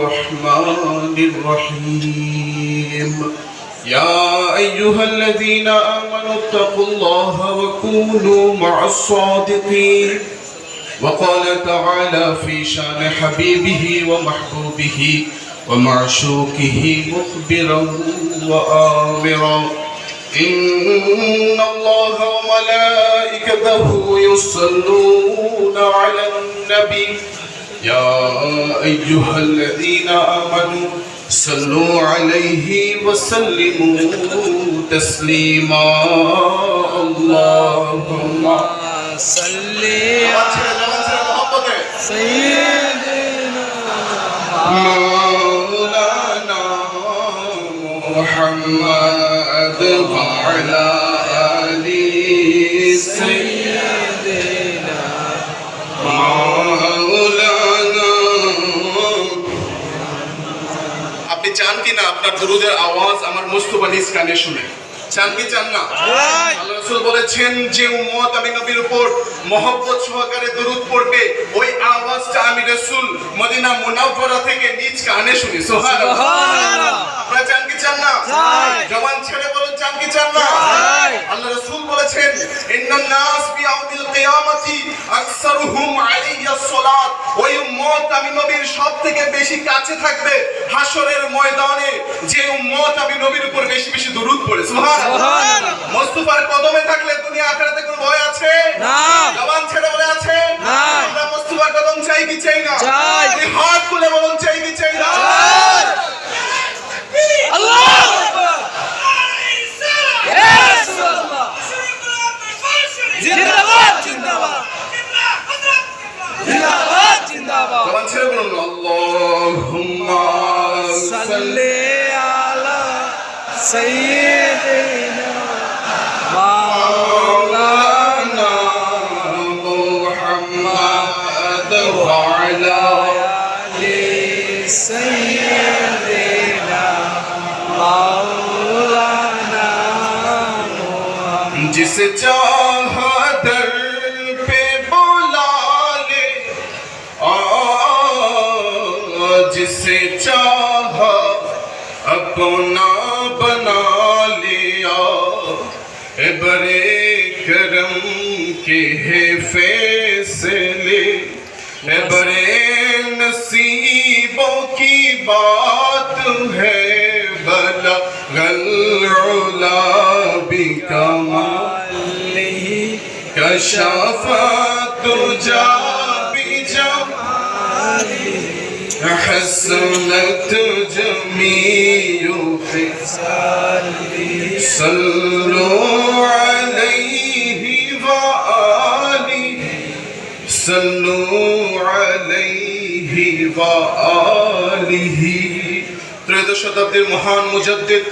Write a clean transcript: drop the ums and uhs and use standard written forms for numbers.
الرحمن الرحيم يا أيها الذين آمنوا اتقوا الله وكونوا مع الصادقين وقال تعالى في شان حبيبه ومحبوبه ومعشوقه مخبرا وآمرا إن الله وملائكته يصلون على النبي يا أيها الذين آمنوا صلوا عليه وسلموا تسليما اللهم صل على سيدنا مولانا محمد وعلى آل سيدنا مولانا আপনি চান কি না আপনার দুরুদের আওয়াজ আমার মুস্তাফা নিজ কানে শুনে? চান কি চান না? আল্লাহ রাসূল বলেছেন যে উম্মত আমি নবীর উপর মহব্বত সহকারে দরুদ পড়বে ওই আওয়াজটা আমি রাসূল মদিনা মুনাওয়ারা থেকে নিজ কানে শুনি। সুবহানাল্লাহ। আপনারা চান কি চান না? জবান ছেড়ে বলুন চান কি চান না? আল্লাহ রাসূল বলেছেন ইন্নান নাস বিয়াউমিল কিয়ামতি আকসারুহুম আলাইহিস সালাত ওই উম্মত আমি নবীর সবথেকে বেশি কাছে থাকবে হাশরের ময়দানে যে উম্মত আমি নবীর উপর বেশি বেশি দরুদ পড়ে। সুবহানাল্লাহ। মুস্তাফার কদমে থাকলে দুনিয়া আখিরাতে কোনো ভয় আছে? না। জবান ছেড়ে বলে আছে? না। আমরা মুস্তাফার কদম চাই কি চাই না? চাই। হাত তুলে বলুন চাই কি চাই না? চাই। আল্লাহু আকবার। রাসূলুল্লাহ জিন্দাবাদ জিন্দাবাদ জিন্দাবাদ জিন্দাবাদ। জবান ছেড়ে বলুন আল্লাহুম্মা সাল্লি আলা سيدنا مولانا محمد وعلى آل سيدنا مولانا जिसे चाहा दर पे बुला ले जिसे चाहा अपना बना लिया बड़े करम के है फैसले बड़े नसीबों की बात है बला गलउला बिकमालिही कशफत तुजा बिजमालिही حسنت جميع خصاله صلوا عليه وآله صلوا عليه وآله ত্রয়োদশ শতাব্দীর মহান মুজাদ্দিদ